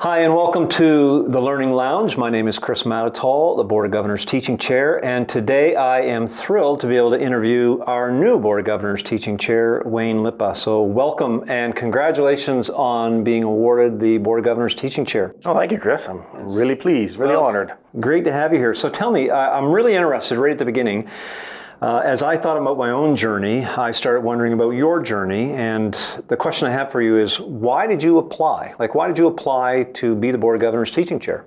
Hi, and welcome to the Learning Lounge. My name is Chris Mattatall, the Board of Governors Teaching Chair, and today I am thrilled to be able to interview our new Board of Governors Teaching Chair, Wayne Lippa. So welcome and congratulations on being awarded the Board of Governors Teaching Chair. Oh, thank you, Chris. I'm really pleased, really honored. Great to have you here. So tell me, I'm really interested right at the beginning. As I thought about my own journey, I started wondering about your journey, and the question I have for you is, why did you apply? Why did you apply to be the Board of Governors Teaching Chair?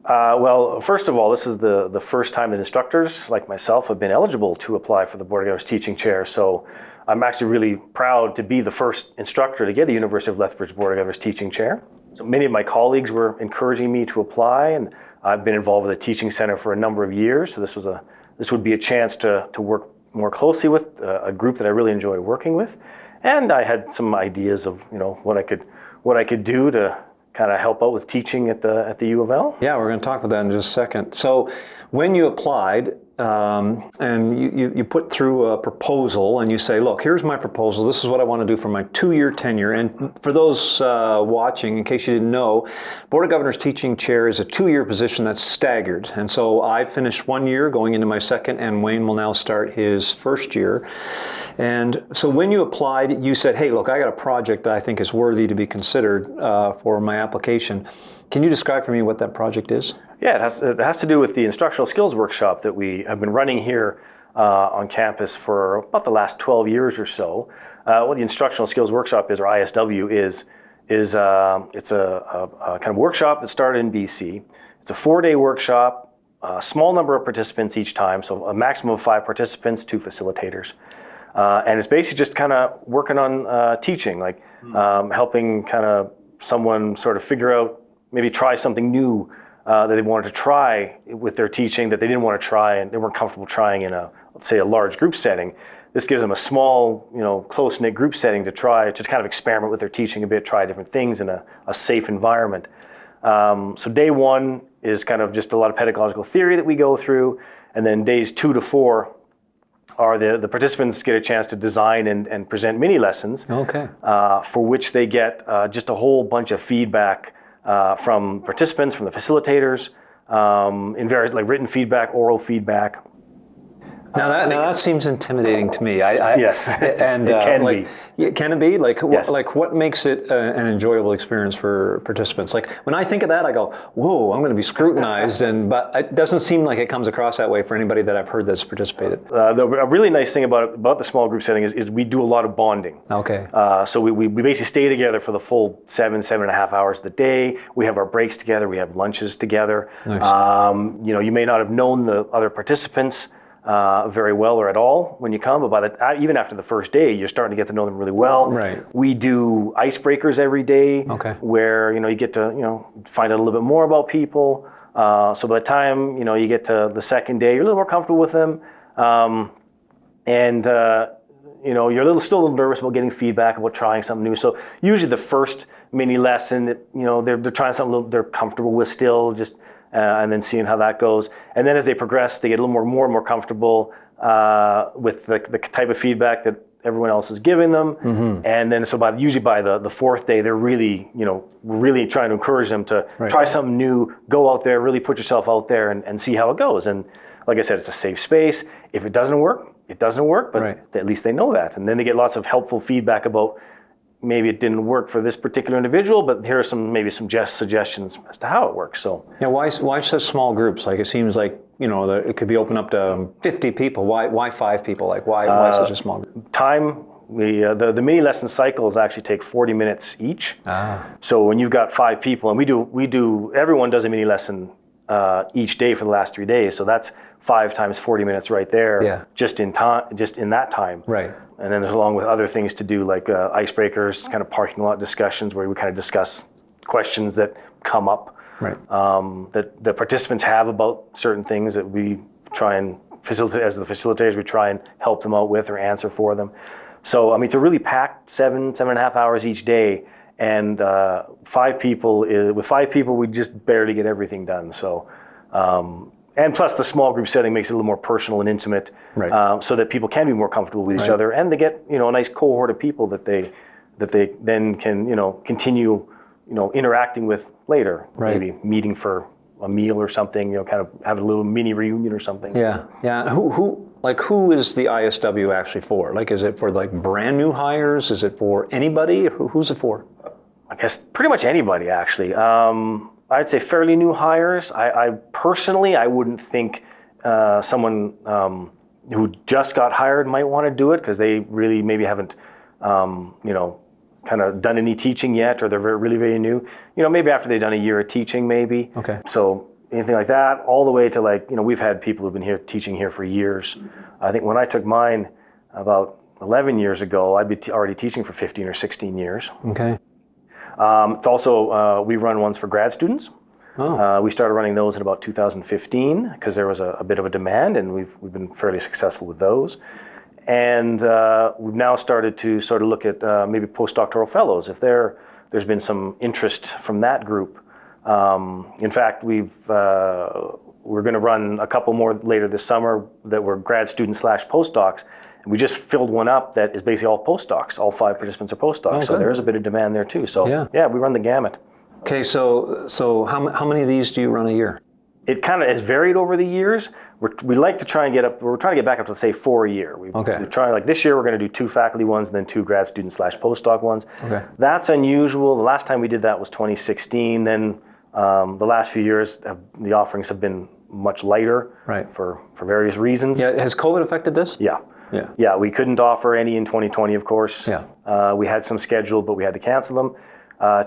Well, first of all, this is the first time that instructors like myself have been eligible to apply for the Board of Governors Teaching Chair, so I'm actually really proud to be the first instructor to get a University of Lethbridge Board of Governors Teaching Chair. So many of my colleagues were encouraging me to apply, and I've been involved with the Teaching Center for a number of years, so this would be a chance to work more closely with a group that I really enjoy working with, and I had some ideas of what I could do to kind of help out with teaching at the U of L. Yeah, we're going to talk about that in just a second. So, when you applied and you put through a proposal and you say, look, here's my proposal. This is what I want to do for my 2-year tenure. And for those watching, in case you didn't know, Board of Governors Teaching Chair is a 2-year position that's staggered. And so I finished 1 year going into my second, and Wayne will now start his first year. And so when you applied, you said, hey, look, I got a project that I think is worthy to be considered for my application. Can you describe for me what that project is? Yeah, it has to do with the Instructional Skills Workshop that we have been running here on campus for about the last 12 years or so. What the Instructional Skills Workshop is, or ISW, is it's a kind of workshop that started in BC. It's a 4-day workshop, a small number of participants each time, so a maximum of 5 participants, 2 facilitators. And it's basically just kind of working on teaching, helping kind of someone sort of figure out, maybe try something new that they wanted to try with their teaching that they didn't want to try and they weren't comfortable trying in let's say a large group setting. This gives them a small, close-knit group setting to try to kind of experiment with their teaching a bit, try different things in a safe environment. So day 1 is kind of just a lot of pedagogical theory that we go through, and then days 2 to 4 are the participants get a chance to design and present mini lessons, for which they get just a whole bunch of feedback from participants, from the facilitators, in various written feedback, oral feedback. Now that seems intimidating to me. Yes, and it can be. Can it be? Yes. What makes it an enjoyable experience for participants? When I think of that, I go, whoa, I'm going to be scrutinized, but it doesn't seem like it comes across that way for anybody that I've heard that's participated. A really nice thing about the small group setting is we do a lot of bonding. Okay. So we basically stay together for the full 7.5 hours of the day. We have our breaks together. We have lunches together. Nice. You may not have known the other participants very well or at all when you come, but even after the first day, you're starting to get to know them really well. Right. We do icebreakers every day, where you get to find out a little bit more about people. So by the time you get to the second day, you're a little more comfortable with them, and you're still a little nervous about getting feedback about trying something new. So usually the first mini lesson, they're trying something they're comfortable with still, just. And then seeing how that goes. And then as they progress, they get a little more and more comfortable with the type of feedback that everyone else is giving them. Mm-hmm. And then usually by the 4th day, they're really, really trying to encourage them to try something new, go out there, really put yourself out there and see how it goes. And like I said, it's a safe space. If it doesn't work, it doesn't work, but at least they know that. And then they get lots of helpful feedback about maybe it didn't work for this particular individual, but here are some suggestions as to how it works. So yeah, why such small groups? It seems like that it could be open up to 50 people. Why 5 people? Why such a small group? Time. The mini lesson cycles actually take 40 minutes each. So when you've got 5 people, and everyone does a mini lesson each day for the last 3 days. So that's 5 times 40 minutes right there. Yeah. Just in that time. Right. And then there's along with other things to do, like icebreakers, kind of parking lot discussions where we kind of discuss questions that come up, that the participants have about certain things that we try and facilitate, as the facilitators, we try and help them out with or answer for them. So, it's a really packed 7.5 hours each day. And 5 people, with 5 people, we just barely get everything done. So, and plus the small group setting makes it a little more personal and intimate, so that people can be more comfortable with each other, and they get a nice cohort of people that they then can continue interacting with later. Right. Maybe meeting for a meal or something, kind of have a little mini reunion or something. Yeah, yeah. Who is the ISW actually for? Like, is it for like brand new hires? Is it for anybody? Who's it for? I guess pretty much anybody, actually. I'd say fairly new hires. I personally, I wouldn't think someone who just got hired might want to do it because they really maybe haven't, kind of done any teaching yet, or they're really, very new. Maybe after they've done a year of teaching, maybe. Okay. So anything like that, all the way to we've had people who've been here teaching here for years. I think when I took mine about 11 years ago, I'd be already teaching for 15 or 16 years. Okay. It's also, we run ones for grad students. Oh. We started running those in about 2015 because there was a bit of a demand, and we've been fairly successful with those. And we've now started to sort of look at maybe postdoctoral fellows if there's been some interest from that group. In fact, we're going to run a couple more later this summer that were grad students / postdocs. And we just filled one up that is basically all postdocs. All 5 participants are postdocs. Oh, so good. there is a bit of demand there too. So yeah, we run the gamut. Okay, so how many of these do you run a year? It kind of has varied over the years. We like to try and we're trying to get back up to, say, 4 a year. We try, like this year, we're going to do 2 faculty ones and then 2 grad student / postdoc ones. Okay. That's unusual. The last time we did that was 2016. Then the last few years, the offerings have been much lighter, right, for various reasons. Yeah, has COVID affected this? Yeah. Yeah. Yeah, we couldn't offer any in 2020, of course. Yeah. We had some scheduled, but we had to cancel them.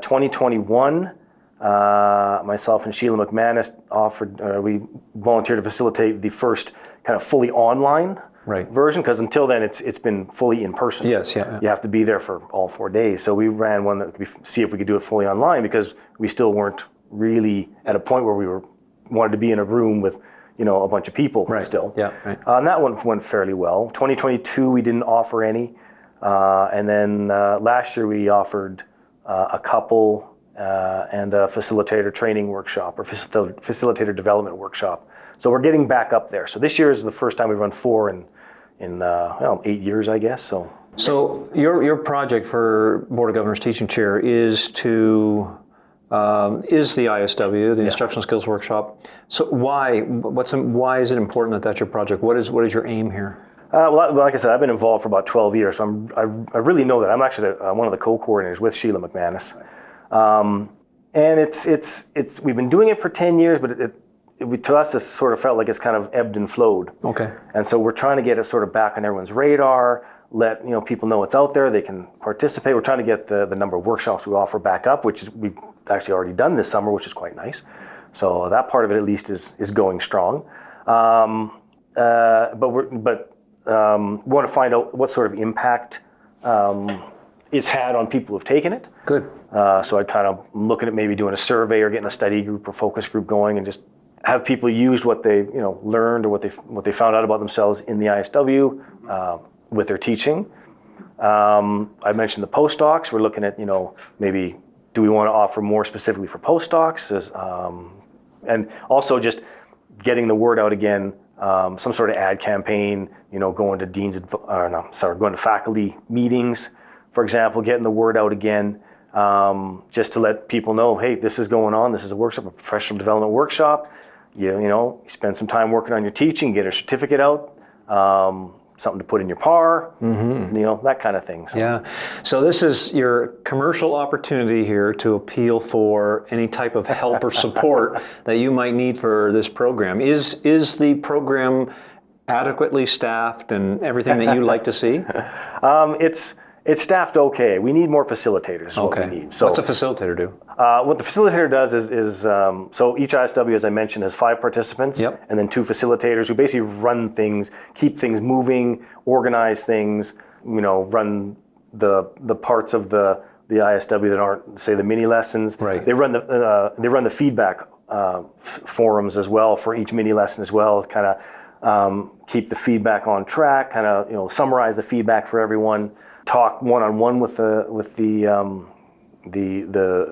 2021, myself and Sheila McManus we volunteered to facilitate the first kind of fully online version, because until then it's been fully in person. Yes, yeah. You have to be there for all 4 days. So we ran one that see if we could do it fully online, because we still weren't really at a point where we wanted to be in a room with a bunch of people still. Yeah, right. And that one went fairly well. 2022, we didn't offer any. And then last year we offered a couple and a facilitator training workshop or facilitator development workshop. So we're getting back up there. So this year is the first time we've run 4 in 8 years, I guess. So your project for Board of Governors Teaching Chair is is the ISW, the Instructional Skills Workshop. So why is it important that that's your project? What is your aim here? Well, like I said, I've been involved for about 12 years, so I really know that. I'm actually one of the co-coordinators with Sheila McManus. And we've been doing it for 10 years, but to us, it sort of felt like it's kind of ebbed and flowed. Okay. And so we're trying to get it sort of back on everyone's radar, let people know it's out there, they can participate. We're trying to get the number of workshops we offer back up, which we've actually already done this summer, which is quite nice. So that part of it at least is going strong. But we want to find out what sort of impact it's had on people who've taken it. Good. So I kind of looking at maybe doing a survey or getting a study group or focus group going, and just have people use what they learned or what they found out about themselves in the ISW with their teaching. I mentioned the postdocs. We're looking at maybe do we want to offer more specifically for postdocs, and also just getting the word out again. Some sort of ad campaign, going to going to faculty meetings, for example, getting the word out again, just to let people know, hey, this is going on. This is a workshop, a professional development workshop. You spend some time working on your teaching, get a certificate out, something to put in your PAR, that kind of thing. So. Yeah. So this is your commercial opportunity here to appeal for any type of help or support that you might need for this program. Is the program adequately staffed and everything that you like to see? It's staffed okay. We need more facilitators is what we need. So what's a facilitator do? What the facilitator does is so each ISW, as I mentioned, has 5 participants and then 2 facilitators who basically run things, keep things moving, organize things, run the parts of the ISW that aren't, say, the mini lessons. Right. They run the feedback forums as well for each mini lesson as well, kind of keep the feedback on track, kind of summarize the feedback for everyone. Talk one-on-one with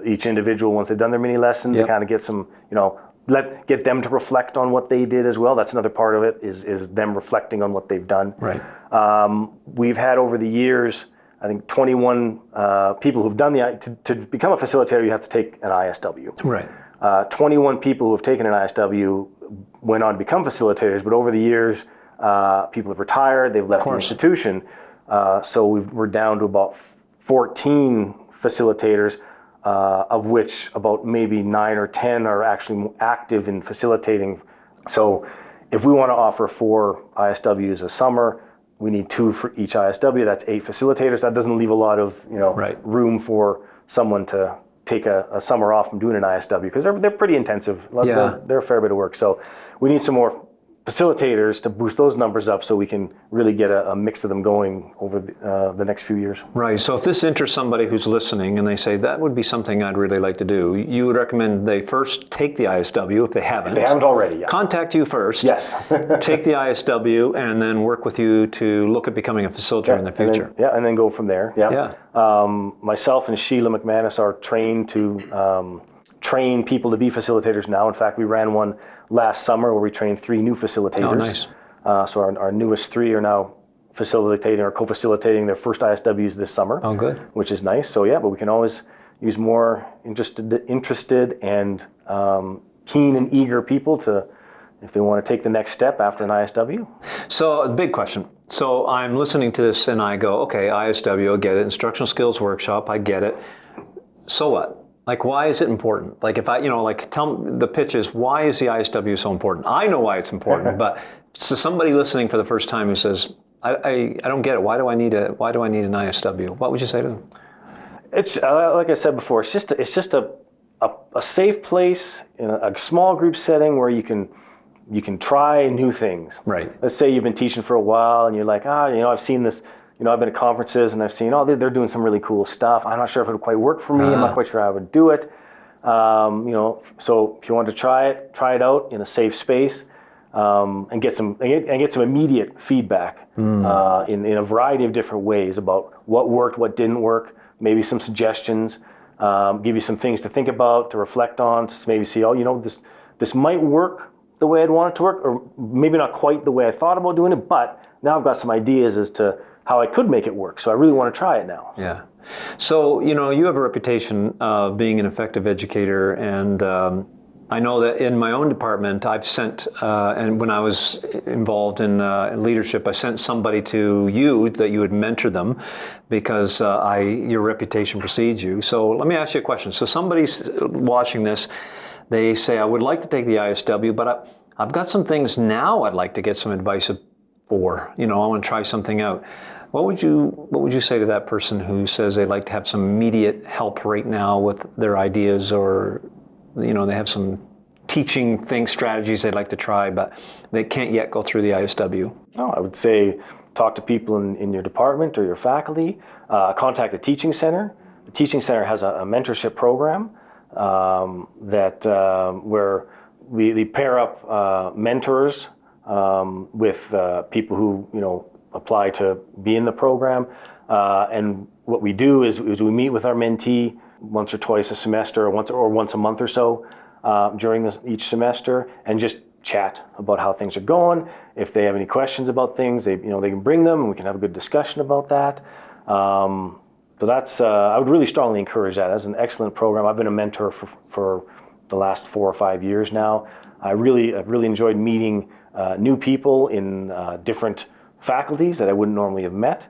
each individual once they've done their mini lesson to kind of get some, get them to reflect on what they did as well. That's another part of it is them reflecting on what they've done. Right. We've had over the years I think 21 people who've done to become a facilitator, you have to take an ISW. Right. 21 people who have taken an ISW went on to become facilitators, but over the years, people have retired, they've left the institution. So we're down to about 14 facilitators, of which about maybe 9 or 10 are actually active in facilitating. So if we want to offer 4 ISWs a summer, we need 2 for each ISW. That's 8 facilitators. That doesn't leave a lot of room for someone to take a summer off from doing an ISW, because they're pretty intensive. They're a fair bit of work. So we need some more facilitators to boost those numbers up so we can really get a mix of them going over the next few years. Right. So if this interests somebody who's listening and they say, that would be something I'd really like to do, you would recommend they first take the ISW if they haven't. If they haven't already, yeah. Contact you first. Yes. Take the ISW and then work with you to look at becoming a facilitator in the future. And then go from there. Yeah. Myself and Sheila McManus are trained to train people to be facilitators now. In fact, we ran one last summer where we trained 3 new facilitators. Oh, nice. So our newest 3 are now facilitating or co-facilitating their first ISWs this summer. Oh, good. Which is nice. So but we can always use more interested and keen and eager people if they want to take the next step after an ISW. So, a big question. So I'm listening to this and I go, okay, ISW, I get it. Instructional Skills Workshop, I get it. So what? Like, why is it important? Like, if I, tell me, the pitch is, why is the ISW so important? I know why it's important, but to somebody listening for the first time who says, I don't get it. Why do I need an ISW? What would you say to them? It's like I said before. It's just a safe place in a small group setting where you can try new things. Right. Let's say you've been teaching for a while and you're like, I've seen this. I've been at conferences and I've seen, they're doing some really cool stuff. I'm not sure if it would quite work for me. I'm not quite sure how I would do it. So if you want to try it out in a safe space, and get some immediate feedback in a variety of different ways about what worked, what didn't work, maybe some suggestions, give you some things to think about, to reflect on, to maybe see, this might work the way I'd want it to work, or maybe not quite the way I thought about doing it, but now I've got some ideas as to how I could make it work. So I really want to try it now. Yeah. So, you have a reputation of being an effective educator, and I know that in my own department, I've sent, and when I was involved in leadership, I sent somebody to you that you would mentor them because your reputation precedes you. So let me ask you a question. So somebody's watching this, they say, I would like to take the ISW, but I've got some things now I'd like to get some advice for. I want to try something out. What would you say to that person who says they'd like to have some immediate help right now with their ideas, or they have some teaching strategies they'd like to try, but they can't yet go through the ISW? I would say talk to people in your department or your faculty. Contact the teaching center. The teaching center has a mentorship program where we pair up mentors with people who apply to be in the program, and what we do is we meet with our mentee once or twice a semester, or once a month or so during each semester, and just chat about how things are going. If they have any questions about things, they can bring them, and we can have a good discussion about that. So that's I would really strongly encourage that. That's an excellent program. I've been a mentor for the last 4 or 5 years now. I've really enjoyed meeting new people in different faculties that I wouldn't normally have met.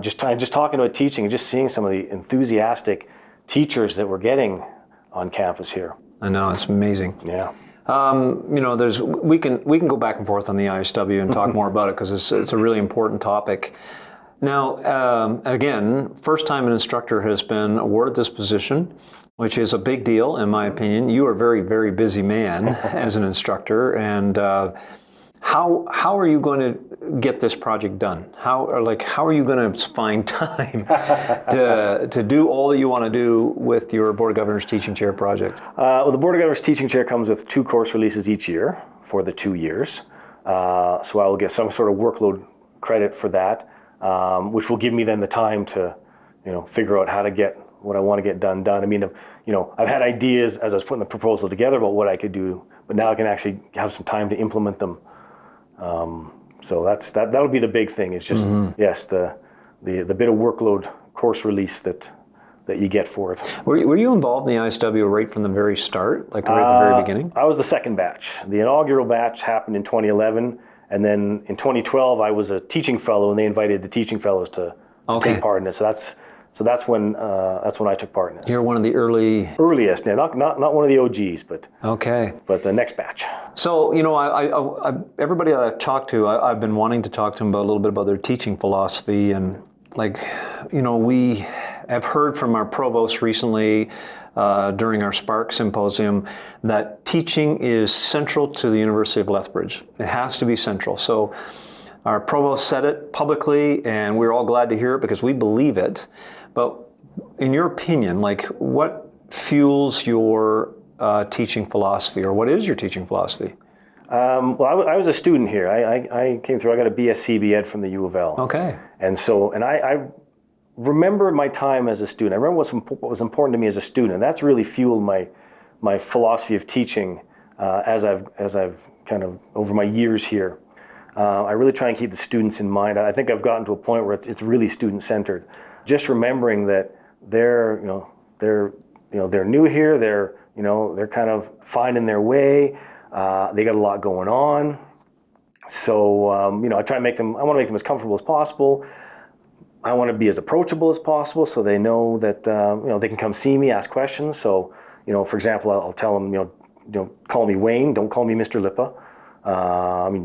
Just talking about teaching and just seeing some of the enthusiastic teachers that we're getting on campus here. I know, it's amazing. Yeah. We can go back and forth on the ISW and talk more about it because it's a really important topic. Now, again, first time an instructor has been awarded this position, which is a big deal in my opinion. You are a very, very busy man as an instructor, and how are you going to get this project done? How are you going to find time to do all that you want to do with your Board of Governors Teaching Chair project? Well, the Board of Governors Teaching Chair comes with 2 course releases each year for the 2 years. So I will get some sort of workload credit for that, which will give me then the time to, figure out how to get what I want to get done. I mean, I've had ideas as I was putting the proposal together about what I could do, but now I can actually have some time to implement them. So that'll be the big thing. It's just yes, the the bit of workload course release that you get for it. Were you involved in the ISW right from the very start, like right at the very beginning? I was the second batch. The inaugural batch happened in 2011, and then in 2012 I was a teaching fellow, and they invited the teaching fellows to take part in it. So that's when I took part in it. You're one of the earliest, yeah, not one of the OGs, but the next batch. So I everybody that I've talked to, I've been wanting to talk to them about a little bit about their teaching philosophy, and we have heard from our provost recently during our Spark Symposium that teaching is central to the University of Lethbridge. It has to be central. So our provost said it publicly, and we're all glad to hear it because we believe it. But in your opinion, what fuels your teaching philosophy, or what is your teaching philosophy? Well, I was a student here. I came through. I got a BSc Ed from the U of L. Okay. And I remember my time as a student. I remember what was important to me as a student, and that's really fueled my philosophy of teaching as I've kind of over my years here. I really try and keep the students in mind. I think I've gotten to a point where it's really student centered. Just remembering that they're new here. They're kind of finding their way. They got a lot going on. So I want to make them as comfortable as possible. I want to be as approachable as possible, so they know that they can come see me, ask questions. So for example, I'll tell them call me Wayne, don't call me Mr. Lippa.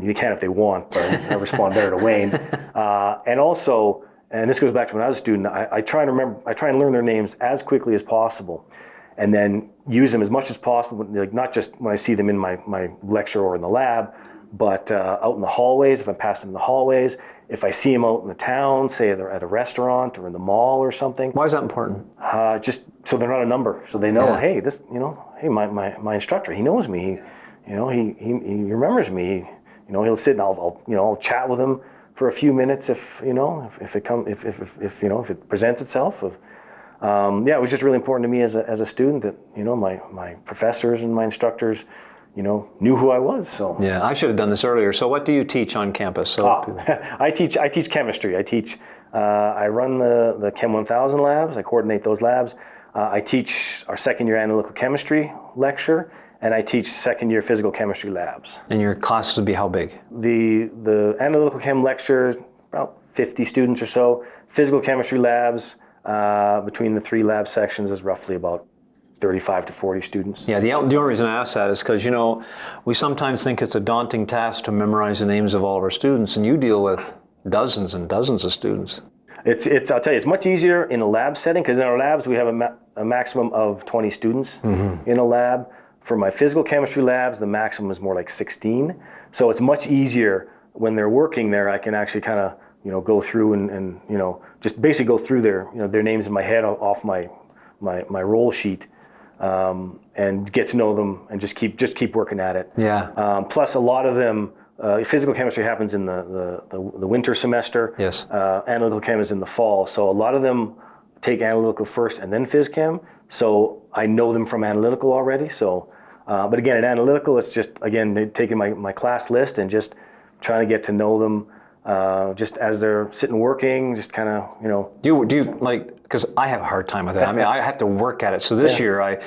You can if they want, but I respond better to Wayne. And also, and this goes back to when I was a student, I try and learn their names as quickly as possible, and then use them as much as possible, not just when I see them in my lecture or in the lab, but out in the hallways, if I pass them in the hallways, if I see them out in the town, say they're at a restaurant or in the mall or something. Why is that important? Just so they're not a number, so they know, hey, my instructor, he knows me, he remembers me, he'll sit and I'll chat with him for a few minutes if it presents itself. It was just really important to me as a student that my professors and my instructors knew who I was. So yeah, I should have done this earlier. So what do you teach on campus? So I teach chemistry. I run the Chem 1000 labs. I coordinate those labs. I teach our second year analytical chemistry lecture, and I teach second year physical chemistry labs. And your classes would be how big? The analytical chem lecture, about 50 students or so. Physical chemistry labs, between the three lab sections, is roughly about 35 to 40 students. Yeah, the only reason I ask that is because, we sometimes think it's a daunting task to memorize the names of all of our students, and you deal with dozens and dozens of students. I'll tell you, it's much easier in a lab setting, because in our labs we have a maximum of 20 students in a lab. For my physical chemistry labs, the maximum is more like 16. So it's much easier when they're working there. I can actually kind of go through and just basically go through their names in my head off my roll sheet. And get to know them and just keep working at it. Yeah. Plus, a lot of them, physical chemistry happens in the winter semester. Yes. Analytical chem is in the fall. So a lot of them take analytical first and then phys chem. So I know them from analytical already. So, but again, in analytical, it's just taking my class list and just trying to get to know them. Just as they're sitting working, just kind of, Do you because I have a hard time with that. I have to work at it. So this year I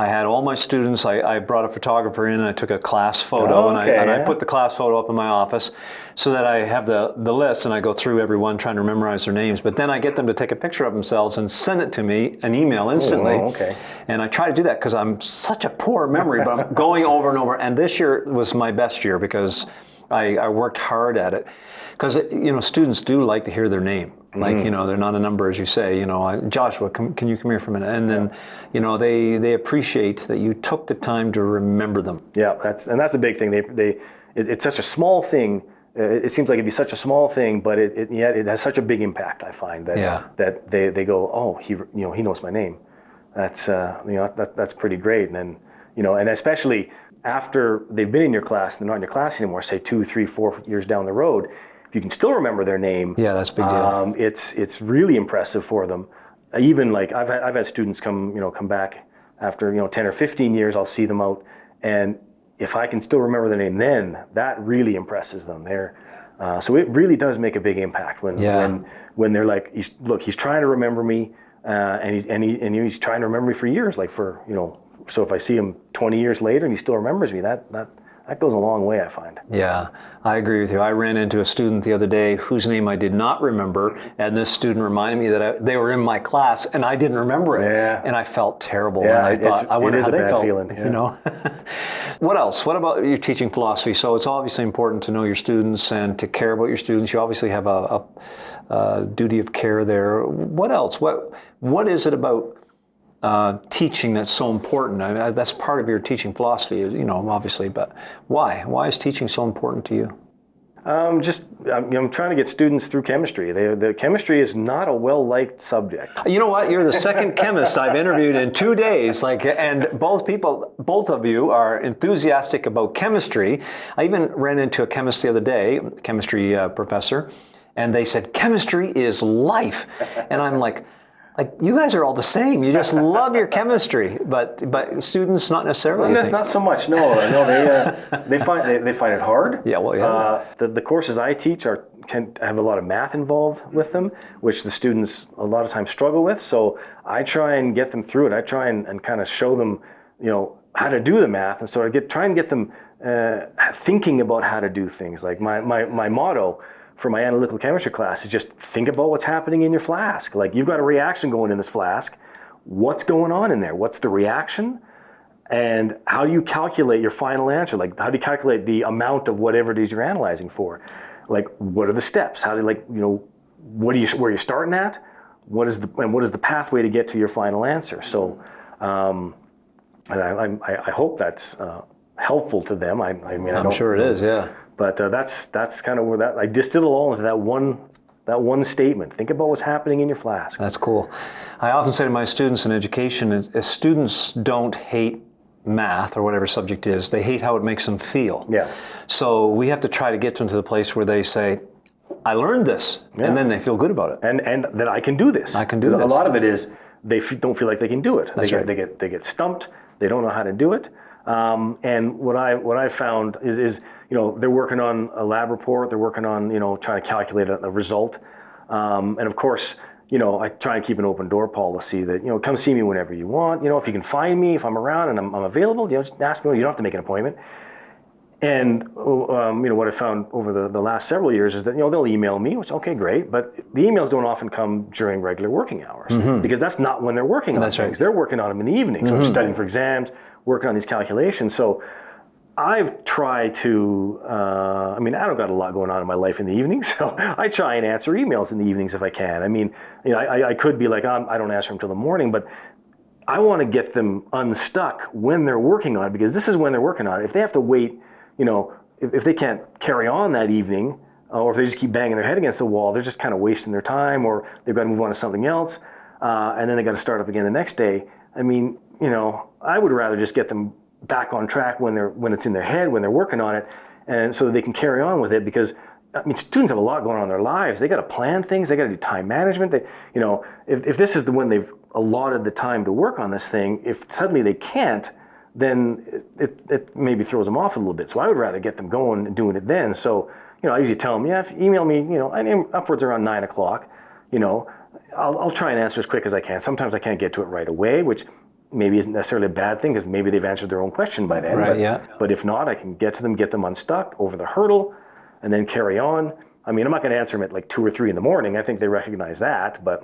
had all my students, I brought a photographer in and I took a class photo and I put the class photo up in my office so that I have the list and I go through everyone trying to memorize their names. But then I get them to take a picture of themselves and send it to me, an email instantly. Oh, okay. And I try to do that because I'm such a poor memory, but I'm going over and over. And this year was my best year because I worked hard at it. Because students do like to hear their name. They're not a number, as you say. Joshua, can you come here for a minute? And then, they appreciate that you took the time to remember them. Yeah, that's the big thing. It's such a small thing. It seems like it'd be such a small thing, but it has such a big impact. I find that they go, oh, he knows my name. That's that's pretty great. And then and especially after they've been in your class and they're not in your class anymore, say 2, 3, 4 years down the road. You can still remember their name. Yeah, that's a big deal. It's really impressive for them. Even I've had students come back after 10 or 15 years. I'll see them out, and if I can still remember their name, then that really impresses them. So it really does make a big impact when they're like, he's trying to remember me, and he's trying to remember me for years, like for, so if I see him 20 years later and he still remembers me, that goes a long way, I find. Yeah, I agree with you. I ran into a student the other day whose name I did not remember, and this student reminded me that they were in my class, and I didn't remember it. Yeah. And I felt terrible. Yeah, and I thought, I wonder how they felt. Feeling, yeah. What else? What about your teaching philosophy? So it's obviously important to know your students and to care about your students. You obviously have a duty of care there. What else? What is it about teaching that's so important? That's part of your teaching philosophy, obviously, but why? Why is teaching so important to you? I'm trying to get students through chemistry. The chemistry is not a well-liked subject. You know what? You're the second chemist I've interviewed in 2 days, and both of you are enthusiastic about chemistry. I even ran into a chemist the other day, chemistry professor, and they said, chemistry is life. And I'm like, you guys are all the same. You just love your chemistry, but students not necessarily. Well, that's not so much. No, they find it hard. Yeah, well, yeah. The courses I teach can have a lot of math involved with them, which the students a lot of times struggle with. So I try and get them through it. I try and kind of show them, how to do the math, and so I try and get them thinking about how to do things. Like my motto for my analytical chemistry class is just think about what's happening in your flask. Like, you've got a reaction going in this flask. What's going on in there? What's the reaction? And how do you calculate your final answer? Like, how do you calculate the amount of whatever it is you're analyzing for? Like, what are the steps? How do where you're starting at? What is the pathway to get to your final answer? So, and I hope that's helpful to them. I'm sure it is. Yeah. But that's kind of where I distilled it all into that one statement. Think about what's happening in your flask. That's cool. I often say to my students in education, is students don't hate math or whatever subject is, they hate how it makes them feel. Yeah. So we have to try to get them to the place where they say, I learned this, and then they feel good about it. And that I can do this. I can do this. A lot of it is they don't feel like they can do it. That's right. They get stumped. They don't know how to do it. And what I found is they're working on a lab report. They're working on trying to calculate a result. And of course, I try and keep an open door policy that come see me whenever you want. If you can find me, if I'm around and I'm available, just ask me. You don't have to make an appointment. And what I found over the last several years is that they'll email me, which okay, great, but the emails don't often come during regular working hours because that's not when they're working on things. Right. They're working on them in the evenings, or studying for exams, working on these calculations. So I've tried to. I don't got a lot going on in my life in the evenings, so I try and answer emails in the evenings if I can. I could be like, I don't answer them till the morning, but I want to get them unstuck when they're working on it, because this is when they're working on it. If they have to wait, if they can't carry on that evening, or if they just keep banging their head against the wall, they're just kind of wasting their time, or they've got to move on to something else, and then they got to start up again the next day. I would rather just get them back on track when it's in their head, when they're working on it, and so that they can carry on with it, because students have a lot going on in their lives. They got to plan things. They got to do time management. If this is the when they've allotted the time to work on this thing, if suddenly they can't, then it maybe throws them off a little bit. So I would rather get them going and doing it then. So, I usually tell them, if you email me, upwards around 9 o'clock, I'll try and answer as quick as I can. Sometimes I can't get to it right away, which maybe isn't necessarily a bad thing, because maybe they've answered their own question by then. Right, but if not, I can get to them, get them unstuck over the hurdle, and then carry on. I'm not going to answer them at like 2 or 3 in the morning. I think they recognize that, but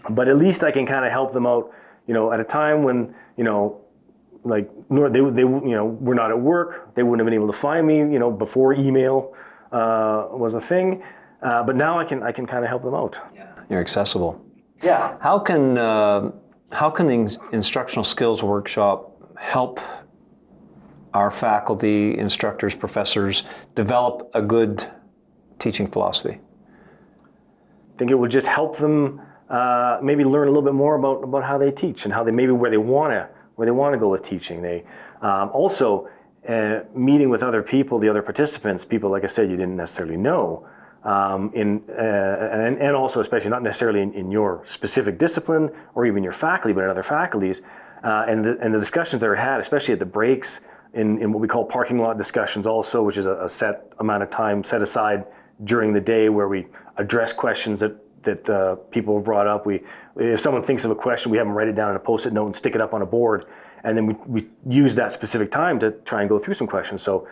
at least I can kind of help them out, at a time when, they were not at work. They wouldn't have been able to find me, before email was a thing. But now I can kind of help them out. Yeah. You're accessible. Yeah. How can the Instructional Skills Workshop help our faculty, instructors, professors develop a good teaching philosophy? I think it would just help them maybe learn a little bit more about how they teach, and how they maybe where they want to go with teaching. They also meeting with other people, the other participants, people like I said you didn't necessarily know, and also especially not necessarily in your specific discipline or even your faculty, but in other faculties, and the discussions that are had, especially at the breaks, in what we call parking lot discussions also, which is a set amount of time set aside during the day where we address questions that people have brought up. If someone thinks of a question, we have them write it down in a Post-it note and stick it up on a board, and then we use that specific time to try and go through some questions. So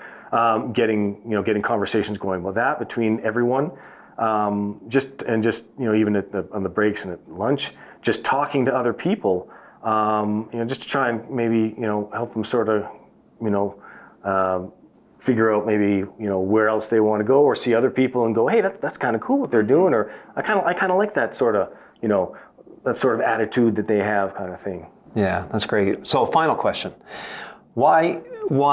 getting conversations going with that between everyone, just even on the breaks and at lunch, just talking to other people, just to try and maybe help them sort of figure out maybe where else they want to go, or see other people and go, hey, that's kind of cool what they're doing, or I kind of like that sort of attitude that they have, kind of thing. Yeah, that's great. So final question. Why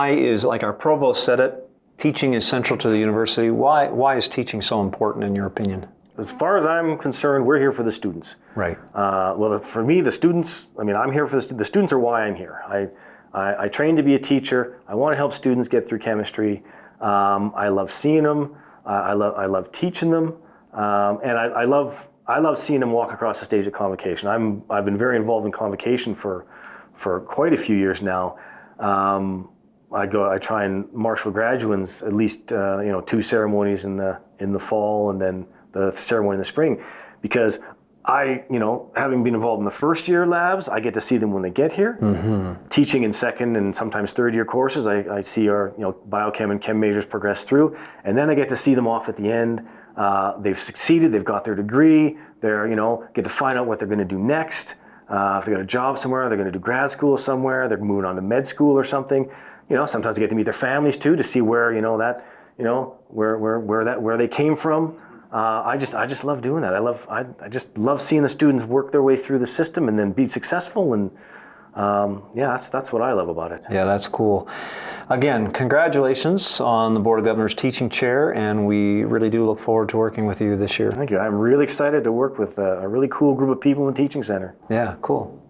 is, like our provost said it, teaching is central to the university? Why is teaching so important in your opinion? As far as I'm concerned, we're here for the students. Right. Well, for me, the students, I'm here for the students are why I'm here. I trained to be a teacher. I want to help students get through chemistry. I love seeing them. I love teaching them. And I love seeing them walk across the stage at convocation. I've been very involved in convocation for quite a few years now. I try and marshal graduates at least 2 ceremonies in the fall, and then the ceremony in the spring, because having been involved in the first year labs, I get to see them when they get here. Mm-hmm. Teaching in second and sometimes third year courses, I see our biochem and chem majors progress through, and then I get to see them off at the end. They've succeeded, they've got their degree, they're get to find out what they're going to do next. If they got a job somewhere, they're going to do grad school somewhere, they're moving on to med school or something. Sometimes they get to meet their families too, to see where where they came from. I just love doing that. I just love seeing the students work their way through the system and then be successful. And that's what I love about it. Yeah, that's cool. Again, congratulations on the Board of Governors teaching chair, and we really do look forward to working with you this year. Thank you. I'm really excited to work with a really cool group of people in the Teaching Center. Yeah, cool.